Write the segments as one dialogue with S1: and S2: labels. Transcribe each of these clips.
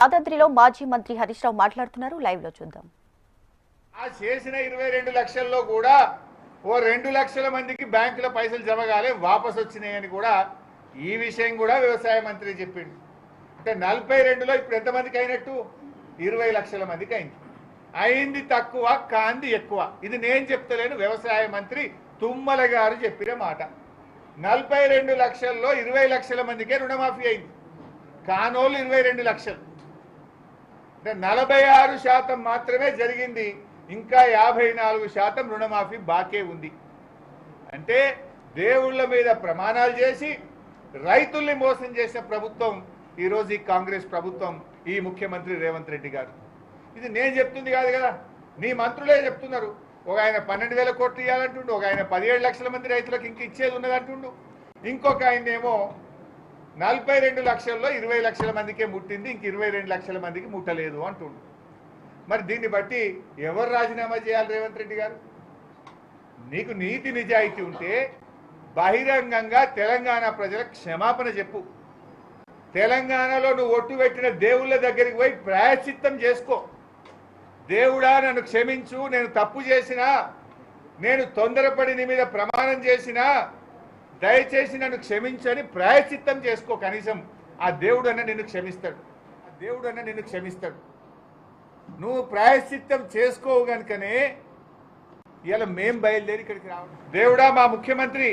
S1: యాదాద్రిలో మాజీ మంత్రి హరీష్ రావు మాట్లాడుతున్నారు. లైవ్ లో చూద్దాం.
S2: ఆ చేసిన 22 లక్షల్లో కూడా ఓ 2 లక్షల మందికి బ్యాంకుల పైసలు జమ కాలే, వాపసు వచ్చినాయని కూడా ఈ విషయం కూడా వ్యవసాయ మంత్రి చెప్పిండు. అంటే 42లో ఇప్పుడు ఎంతమందికి అయినట్టు? 20 లక్షల మందికి అయింది. అయింది తక్కువ, కాంది ఎక్కువ. ఇది నేను చెప్తలేను, వ్యవసాయ మంత్రి తుమ్మల గారు చెప్పిన మాట. 42 లక్షల్లో 20 లక్షల మందికే రుణమాఫీ అయింది. కానోళ్ళు 22 లక్షలు, అంటే 46% మాత్రమే జరిగింది. ఇంకా 54% రుణమాఫీ బాకే ఉంది. అంటే దేవుళ్ళ మీద ప్రమాణాలు చేసి రైతుల్ని మోసం చేసిన ప్రభుత్వం ఈరోజు ఈ కాంగ్రెస్ ప్రభుత్వం, ఈ ముఖ్యమంత్రి రేవంత్ రెడ్డి గారు. ఇది నేను చెప్తుంది కాదు కదా, నీ మంత్రులే చెప్తున్నారు. ఒక ఆయన 12,000 కోట్లు ఇవ్వాలంటుండు, ఒక ఆయన 17 లక్షల మంది రైతులకు ఇంక ఇచ్చేది ఉన్నదంటుండు, ఇంకొక ఆయనేమో 42 లక్షల్లో 20 లక్షల మందికే ముట్టింది, ఇంక 22 లక్షల మందికి ముట్టలేదు అంటుండు. మరి దీన్ని బట్టి ఎవరు రాజీనామా చేయాలి? రేవంత్ రెడ్డి గారు, నీకు నీతి నిజాయితీ ఉంటే బహిరంగంగా తెలంగాణ ప్రజలకు క్షమాపణ చెప్పు. తెలంగాణలో నువ్వు ఒట్టు పెట్టిన దేవుళ్ళ దగ్గరికి పోయి ప్రాయశ్చిత్తం చేసుకో. దేవుడా నన్ను క్షమించు, నేను తప్పు చేసినా, నేను తొందరపడి నీ మీద ప్రమాణం చేసినా, దయచేసి నన్ను క్షమించని ప్రాయశ్చిత్తం చేసుకో. కనీసం ఆ దేవుడు అన్న నిన్ను క్షమిస్తాడు, ఆ దేవుడు అన్న నిన్ను క్షమిస్తాడు. నువ్వు ప్రాయశ్చిత్తం చేసుకోవు కనుకనే ఇలా మేం బయలుదేరి ఇక్కడికి రావడం. దేవుడా, మా ముఖ్యమంత్రి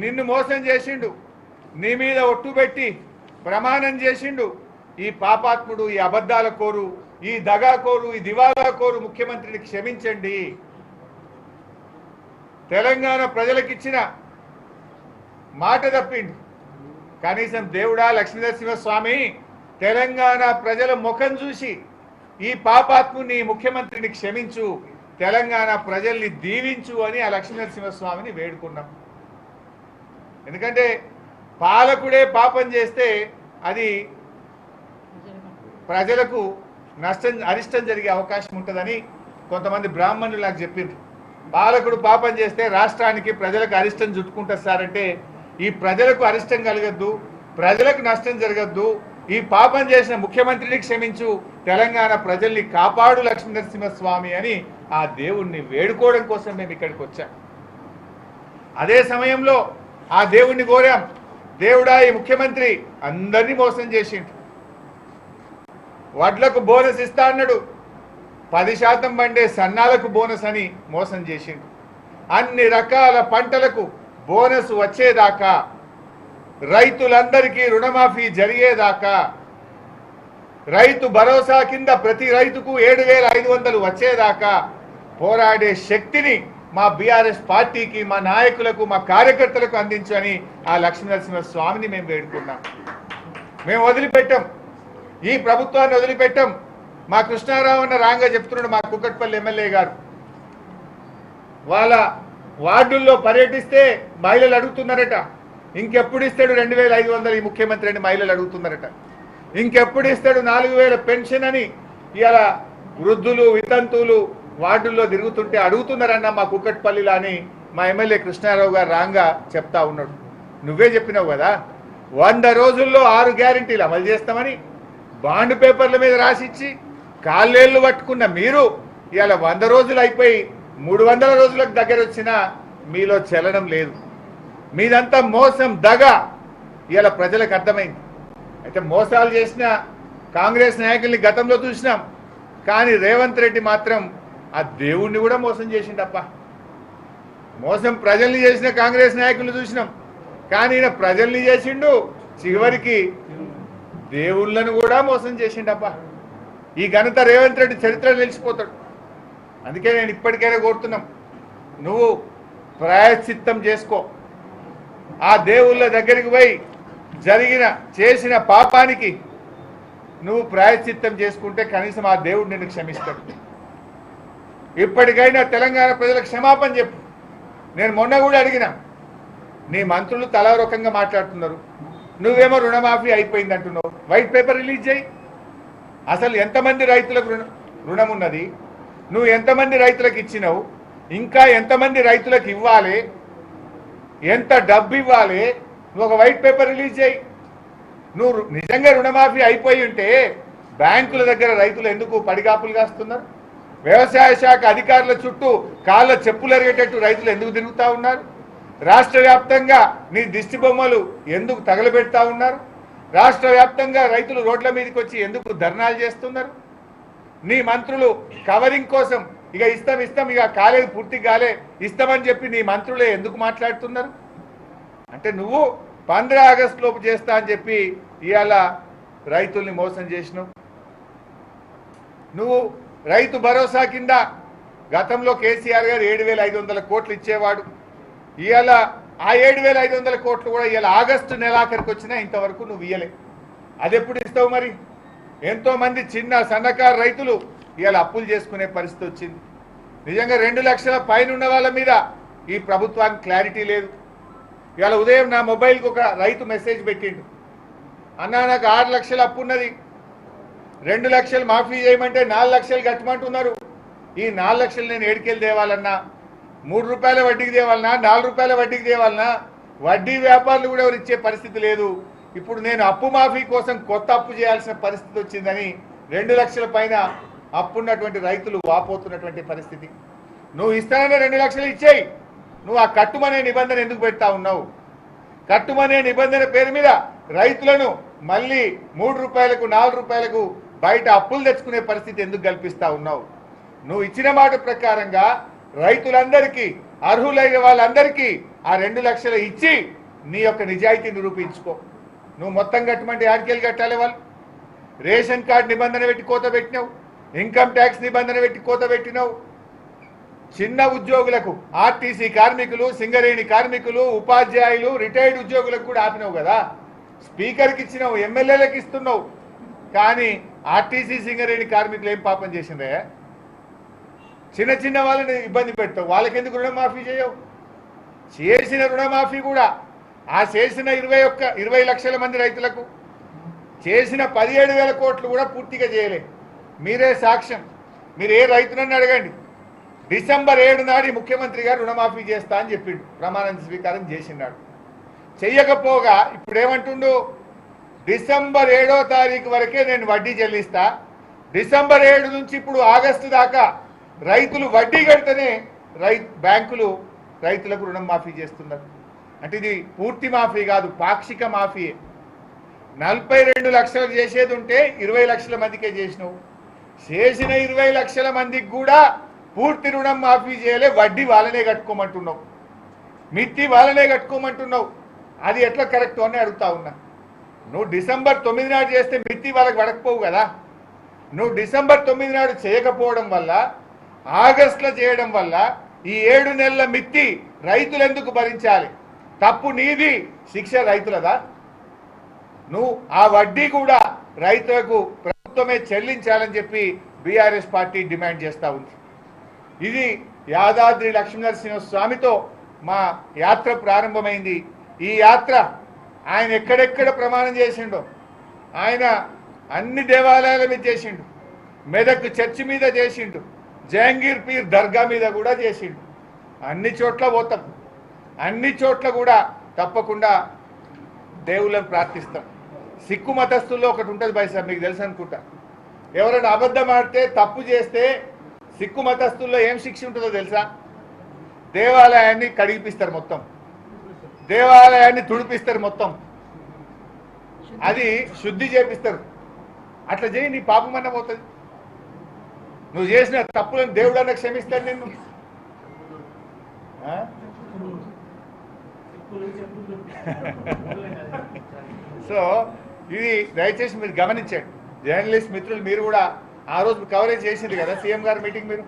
S2: నిన్ను మోసం చేసిండు, నీ మీద ఒట్టు పెట్టి ప్రమాణం చేసిండు. ఈ పాపాత్ముడు, ఈ అబద్ధాల కోరు, ఈ దగాకోరు, ఈ దివాలా కోరు ముఖ్యమంత్రిని క్షమించండి. తెలంగాణ ప్రజలకిచ్చిన మాట తప్పిండు. కనీసం దేవుడా లక్ష్మీనరసింహస్వామి, తెలంగాణ ప్రజల ముఖం చూసి ఈ పాపాత్ముని ముఖ్యమంత్రిని క్షమించు, తెలంగాణ ప్రజల్ని దీవించు అని ఆ లక్ష్మీనరసింహస్వామిని వేడుకున్నాం. ఎందుకంటే పాలకుడే పాపం చేస్తే అది ప్రజలకు అరిష్టం జరిగే అవకాశం ఉంటుందని కొంతమంది బ్రాహ్మణులు నాకు చెప్పిండ్రు. పాలకుడు పాపం చేస్తే రాష్ట్రానికి ప్రజలకు అరిష్టం చుట్టుకుంటారు సార్ అంటే, ఈ ప్రజలకు అరిష్టం కలగద్దు, ప్రజలకు నష్టం జరగద్దు, ఈ పాపం చేసిన ముఖ్యమంత్రిని క్షమించు, తెలంగాణ ప్రజల్ని కాపాడు లక్ష్మీనరసింహస్వామి అని ఆ దేవుణ్ణి వేడుకోవడం కోసం మేము ఇక్కడికి వచ్చాం. అదే సమయంలో ఆ దేవుణ్ణి కోరాం, దేవుడా ఈ ముఖ్యమంత్రి అందరినీ మోసం చేసిండు. వడ్లకు బోనస్ ఇస్తా అన్నాడు, 10% పండే సన్నాలకు బోనస్ అని మోసం చేసిండు. అన్ని రకాల పంటలకు బోనస్ వచ్చేదాకా, రైతులందరికీ రుణమాఫీ జరిగేదాకా, రైతు భరోసా కింద ప్రతి రైతుకు 7,500 వచ్చేదాకా పోరాడే శక్తిని మా బీఆర్ఎస్ పార్టీకి, మా నాయకులకు, మా కార్యకర్తలకు అందించని ఆ లక్ష్మీనరసింహ స్వామిని మేము వేడుకున్నాం. మేము వదిలిపెట్టాం, ఈ ప్రభుత్వాన్ని వదిలిపెట్టాం. మా కృష్ణారావు అన్న రాంగా చెప్తున్నాడు, మా కుకట్పల్లి ఎమ్మెల్యే గారు, వాళ్ళ వార్డుల్లో పర్యటిస్తే మహిళలు అడుగుతున్నారట, ఇంకెప్పుడు ఇస్తాడు 2,500 ఈ ముఖ్యమంత్రి అని మహిళలు అడుగుతున్నారట. ఇంకెప్పుడు ఇస్తాడు 4,000 పెన్షన్ అని ఇలా వృద్ధులు, వితంతువులు వార్డుల్లో తిరుగుతుంటే అడుగుతున్నారన్న మా కుకట్పల్లిలో అని మా ఎమ్మెల్యే కృష్ణారావు గారు రాంగా చెప్తా ఉన్నాడు. నువ్వే చెప్పినావు కదా, 100 రోజుల్లో 6 గ్యారెంటీలు అమలు చేస్తామని బాండ్ పేపర్ల మీద రాసిచ్చి కాళ్ళేళ్లు పట్టుకున్న మీరు ఇవాళ 100 రోజులు అయిపోయి 300 రోజులకు దగ్గర వచ్చినా మీలో చలనం లేదు. మీదంతా మోసం, దగ ఇవాళ ప్రజలకు అర్థమైంది. అయితే మోసాలు చేసిన కాంగ్రెస్ నాయకుల్ని గతంలో చూసినాం, కానీ రేవంత్ రెడ్డి మాత్రం ఆ దేవుణ్ణి కూడా మోసం చేసిండప్ప. మోసం ప్రజల్ని చేసిన కాంగ్రెస్ నాయకులు చూసినాం, కానీ ఈయన ప్రజల్ని చేసిండు, చివరికి దేవుళ్ళను కూడా మోసం చేసిండప్ప. ఈ ఘనత రేవంత్ రెడ్డి చరిత్ర నిలిచిపోతాడు. అందుకే నేను ఇప్పటికైనా కోరుతున్నాం, నువ్వు ప్రాయశ్చిత్తం చేసుకో. ఆ దేవుళ్ళ దగ్గరికి పోయి చేసిన పాపానికి నువ్వు ప్రాయశ్చిత్తం చేసుకుంటే కనీసం ఆ దేవుడు నిన్ను క్షమిస్తాడు. ఇప్పటికైనా తెలంగాణ ప్రజలకు క్షమాపణ చెప్పు. నేను మొన్న కూడా అడిగినా, నీ మంత్రులు తలా రకంగా మాట్లాడుతున్నారు, నువ్వేమో రుణమాఫీ అయిపోయింది అంటున్నావు, వైట్ పేపర్ రిలీజ్ చేయి. అసలు ఎంతమంది రైతులకు రుణం ఉన్నది, నువ్వు ఎంతమంది రైతులకు ఇచ్చినావు, ఇంకా ఎంతమంది రైతులకు ఇవ్వాలి, ఎంత డబ్బు ఇవ్వాలి, నువ్వు ఒక వైట్ పేపర్ రిలీజ్ చేయి. నువ్వు నిజంగా రుణమాఫీ అయిపోయి ఉంటే బ్యాంకుల దగ్గర రైతులు ఎందుకు పడిగాపులు కాస్తున్నారు? వ్యవసాయ శాఖ అధికారుల చుట్టూ కాళ్ళ చెప్పులు ఎరిగేటట్టు రైతులు ఎందుకు తిరుగుతూ ఉన్నారు? రాష్ట్ర వ్యాప్తంగా నీ దిష్టి బొమ్మలు ఎందుకు తగలబెడతా ఉన్నారు? రాష్ట్ర వ్యాప్తంగా రైతులు రోడ్ల మీదకి వచ్చి ఎందుకు ధర్నాలు చేస్తున్నారు? నీ మంత్రులు కవరింగ్ కోసం ఇక ఇస్తాం ఇక కాలేదు, పూర్తి కాలే, ఇస్తామని చెప్పి నీ మంత్రులే ఎందుకు మాట్లాడుతున్నారు? అంటే నువ్వు 15 ఆగస్టు లోపు చేస్తా అని చెప్పి ఇవాళ రైతుల్ని మోసం చేసినావు. నువ్వు రైతు భరోసా కింద గతంలో కేసీఆర్ గారు 7,500 కోట్లు ఇచ్చేవాడు. ఇవాళ ఆ 7,500 కోట్లు కూడా ఇవాళ ఆగస్టు నెలాఖరికి వచ్చినా ఇంతవరకు నువ్వు ఇయ్యలే. అది ఎప్పుడు ఇస్తావు మరి? ఎంతో మంది చిన్న సన్నకారు రైతులు ఇవాళ అప్పులు చేసుకునే పరిస్థితి వచ్చింది. నిజంగా 2 లక్షల పైన ఉన్న వాళ్ళ మీద ఈ ప్రభుత్వానికి క్లారిటీ లేదు. ఇవాళ ఉదయం నా మొబైల్కి ఒక రైతు మెసేజ్ పెట్టిండు, అన్నా నాకు 6 లక్షలు అప్పు ఉన్నది, 2 లక్షలు మాఫీ చేయమంటే 4 లక్షలు కట్టమంటున్నారు. ఈ 4 లక్షలు నేను ఏడుకెళ్ళి తేవాలన్నా, 3 రూపాయల వడ్డీకి తేవాలన్నా, 4 రూపాయల వడ్డీకి తేవాలన్నా? వడ్డీ వ్యాపారులు కూడా ఎవరు ఇచ్చే పరిస్థితి లేదు. ఇప్పుడు నేను అప్పు మాఫీ కోసం కొత్త అప్పు చేయాల్సిన పరిస్థితి వచ్చిందని 2 లక్షల పైన అప్పున్నటువంటి రైతులు వాపోతున్నటువంటి పరిస్థితి. నువ్వు ఇస్తానన్న 2 లక్షలు ఇచ్చేయి, నువ్వు ఆ కట్టుమనే నిబంధన ఎందుకు పెడతా ఉన్నావు? కట్టుమనే నిబంధన పేరు మీద రైతులను మళ్ళీ 3 రూపాయలకు 4 రూపాయలకు బయట అప్పులు తెచ్చుకునే పరిస్థితి ఎందుకు కల్పిస్తా ఉన్నావు? నువ్వు ఇచ్చిన మాట ప్రకారంగా రైతులందరికీ, అర్హులైన వాళ్ళందరికీ ఆ 2 లక్షలు ఇచ్చి నీ యొక్క నిజాయితీ నిరూపించుకో. నువ్వు మొత్తం కట్టమంటే ఆడికెళ్ళి కట్టాలి. వాళ్ళు రేషన్ కార్డు నిబంధన పెట్టి కోత పెట్టినావు, ఇన్కమ్ ట్యాక్స్ నిబంధన పెట్టి కోత పెట్టినావు. చిన్న ఉద్యోగులకు, ఆర్టీసీ కార్మికులు, సింగరేణి కార్మికులు, ఉపాధ్యాయులు, రిటైర్డ్ ఉద్యోగులకు కూడా ఆపినావు కదా. స్పీకర్కి ఇచ్చినావు, ఎమ్మెల్యేలకు ఇస్తున్నావు, కానీ ఆర్టీసీ సింగరేణి కార్మికులు ఏం పాపం చేసిందే? చిన్న వాళ్ళని ఇబ్బంది పెడతావు, వాళ్ళకెందుకు రుణమాఫీ చేయవు? చేసిన రుణమాఫీ కూడా ఆ చేసిన 20 లక్షల మంది రైతులకు చేసిన 17,000 కోట్లు కూడా పూర్తిగా చేయలే. మీరే సాక్ష్యం. మీరు ఏ రైతునని అడగండి. డిసెంబర్ 7 నాడు ముఖ్యమంత్రి గారు రుణమాఫీ చేస్తా అని చెప్పిండు, ప్రమాణ స్వీకారం చేసినాడు. చెయ్యకపోగా ఇప్పుడు ఏమంటుండు? డిసెంబర్ 7వ తారీఖు వరకే నేను వడ్డీ చెల్లిస్తా, డిసెంబర్ 7 నుంచి ఇప్పుడు ఆగస్టు దాకా రైతులు వడ్డీ కడితేనే బ్యాంకులు రైతులకు రుణం మాఫీ చేస్తున్నారు. అంటే ఇది పూర్తి మాఫీ కాదు, పాక్షిక మాఫీ. 42 లక్షలు చేసేది ఉంటే 20 లక్షల మందికే చేసినావు. చేసిన 20 లక్షల మందికి కూడా పూర్తి రుణం మాఫీ చేయలే, వడ్డీ వాళ్ళనే కట్టుకోమంటున్నావు, మిత్తి వాళ్ళనే కట్టుకోమంటున్నావు. అది ఎట్లా కరెక్ట్ అని అడుగుతా ఉన్నా. నువ్వు డిసెంబర్ 9 నాడు చేస్తే మిత్తి వాళ్ళకి పడకపోవు కదా. నువ్వు డిసెంబర్ 9 నాడు చేయకపోవడం వల్ల, ఆగస్టులో చేయడం వల్ల ఈ 7 నెలల మిత్తి రైతులు ఎందుకు భరించాలి? తప్పు నీది, శిక్ష రైతులదా? నువ్వు ఆ వడ్డీ కూడా రైతులకు ప్రభుత్వమే చెల్లించాలని చెప్పి బీఆర్ఎస్ పార్టీ డిమాండ్ చేస్తూ ఉంది. ఇది యాదాద్రి లక్ష్మీనరసింహస్వామితో మా యాత్ర ప్రారంభమైంది. ఈ యాత్ర ఆయన ఎక్కడెక్కడ ప్రమాణం చేసిండో, ఆయన అన్ని దేవాలయాల మీద చేసిండు, మెదక్ చర్చి మీద చేసిండు, జహంగీర్ పీర్ దర్గా మీద కూడా చేసిండు. అన్ని చోట్ల పోతాం, అన్ని చోట్ల కూడా తప్పకుండా దేవుళ్ళని ప్రార్థిస్తాం. సిక్కు మతస్థుల్లో ఒకటి ఉంటుంది బై సార్, మీకు తెలుసు అనుకుంటా. ఎవరైనా అబద్ధం ఆడితే, తప్పు చేస్తే సిక్కు మతస్థుల్లో ఏం శిక్ష ఉంటుందో తెలుసా? దేవాలయాన్ని కడిగిపిస్తారు, మొత్తం దేవాలయాన్ని తుడిపిస్తారు, మొత్తం అది శుద్ధి చేపిస్తారు. అట్లా చేయి, నీ పాపమన్న పోతుంది. నువ్వు చేసిన తప్పులను దేవుడు అన్న క్షమిస్తాడు నిన్ను. సో ఇది దయచేసి మీరు గమనించండి. జర్నలిస్ట్ మిత్రులు మీరు కూడా ఆ రోజు కవరేజ్ చేసింది కదా సీఎం గారి మీటింగ్. మీరు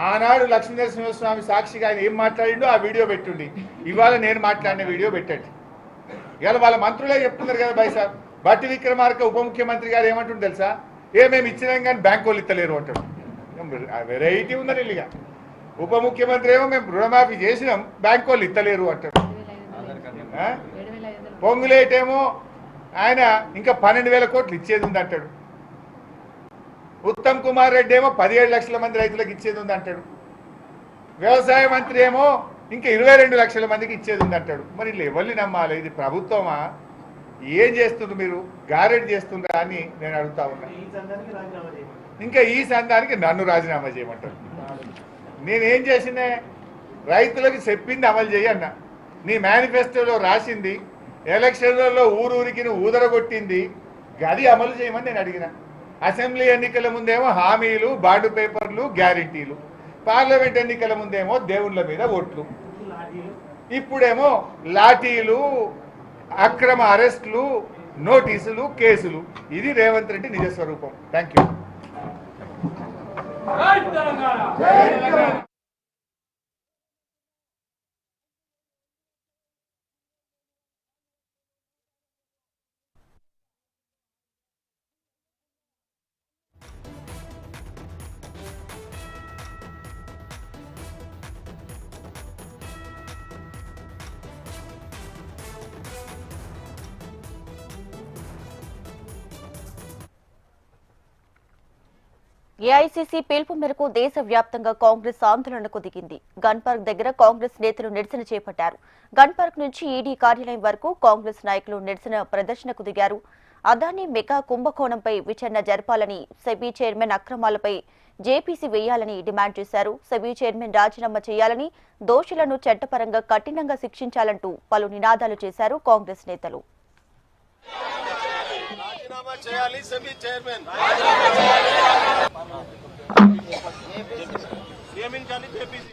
S2: ఆనాడు లక్ష్మీనరసింహస్వామి సాక్షిగా ఆయన ఏం మాట్లాడిండో ఆ వీడియో పెట్టుండి, ఇవాళ నేను మాట్లాడిన వీడియో పెట్టండి. ఇవాళ వాళ్ళ మంత్రులే చెప్తున్నారు కదా బై సార్. బట్టి విక్రమార్క ఉప ముఖ్యమంత్రి గారు ఏమంటుంది తెలుసా? మేము ఇచ్చినాం కానీ బ్యాంకు వాళ్ళు ఇస్తలేరు అంటాడు. వెరైటీ ఉందని ఇల్లుగా. ఉప ముఖ్యమంత్రి ఏమో మేము రుణమాఫీ చేసినాం, బ్యాంకు వాళ్ళు ఇస్తలేరు అంటాడు. పొంగులేటేమో ఆయన ఇంకా 12,000 కోట్లు ఇచ్చేది ఉంది అంటాడు. ఉత్తమ్ కుమార్ రెడ్డి ఏమో 17 లక్షల మంది రైతులకు ఇచ్చేది ఉంది అంటాడు. వ్యవసాయ మంత్రి ఏమో ఇంకా 22 లక్షల మందికి ఇచ్చేది ఉంది అంటాడు. మరి ఎవరిని నమ్మాలి? ఇది ప్రభుత్వమా ఏం చేస్తుండ్రు మీరు గారెడ్ చేస్తుండ్రా అని నేను అడుగుతా ఉన్నా. ఇంకా ఈ సంఘానికి నన్ను రాజీనామా చేయమంటారు. నేనేం చేసినా రైతులకు చెప్పింది అమలు చేయన్న. నీ మేనిఫెస్టోలో రాసింది, ఎలక్షన్లలో ఊరూరికి ఊదరగొట్టింది, గది అమలు చేయమని నేను అడిగిన. అసెంబ్లీ ఎన్నికల ముందేమో హామీలు, బాండ్ పేపర్లు, గ్యారెంటీలు, పార్లమెంట్ ఎన్నికల ముందేమో దేవుళ్ళ మీద ఓట్లు, ఇప్పుడేమో లాఠీలు, అక్రమ అరెస్టులు, నోటీసులు, కేసులు. ఇది రేవంత్ రెడ్డి నిజస్వరూపం. Thank you.
S1: ఏఐసీసీ పిలుపు మేరకు దేశవ్యాప్తంగా కాంగ్రెస్ ఆందోళనకు దిగింది. గన్ పార్క్ దగ్గర కాంగ్రెస్ నేతలు నిరసన చేపట్టారు. గన్ పార్క్ నుంచి ఈడీ కార్యాలయం వరకు కాంగ్రెస్ నాయకులు నిరసన ప్రదర్శనకు దిగారు. అదానీ మెగా కుంభకోణంపై విచారణ జరపాలని, సెబీ చైర్మన్ అక్రమాలపై జేపీసీ వేయాలని డిమాండ్ చేశారు. సెబీ చైర్మన్ రాజీనామా చేయాలని, దోషులను చట్టపరంగా కఠినంగా శిక్షించాలంటూ పలు నినాదాలు చేశారు కాంగ్రెస్ నేతలు.
S3: రాజీనామా చేయాలి సెబీ చైర్మన్, నియమించాలి జేపీసీ.